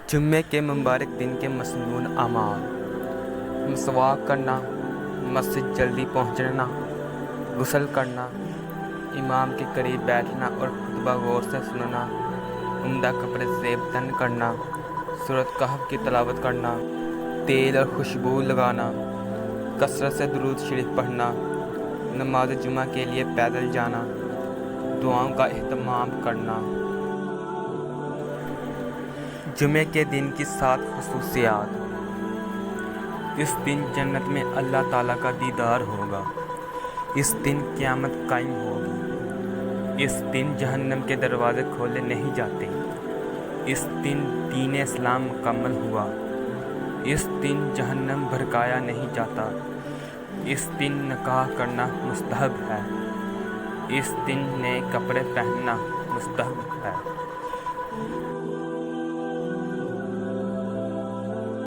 جمعے کے مبارک دن کے مسنون اعمال: مسواک کرنا، مسجد جلدی پہنچنا، غسل کرنا، امام کے قریب بیٹھنا اور خطبہ غور سے سننا، عمدہ کپڑے زیب تن کرنا، سورۃ کہف کی تلاوت کرنا، تیل اور خوشبو لگانا، کثرت سے درود شریف پڑھنا، نماز جمعہ کے لیے پیدل جانا، دعاؤں کا اہتمام کرنا۔ جمعے کے دن کی 7 خصوصیات: اس دن جنت میں اللہ تعالیٰ کا دیدار ہوگا۔ اس دن قیامت قائم ہوگی۔ اس دن جہنم کے دروازے کھولے نہیں جاتے۔ اس دن دین اسلام مکمل ہوا۔ اس دن جہنم بھڑکایا نہیں جاتا۔ اس دن نکاح کرنا مستحب ہے۔ اس دن نئے کپڑے پہننا مستحب ہے۔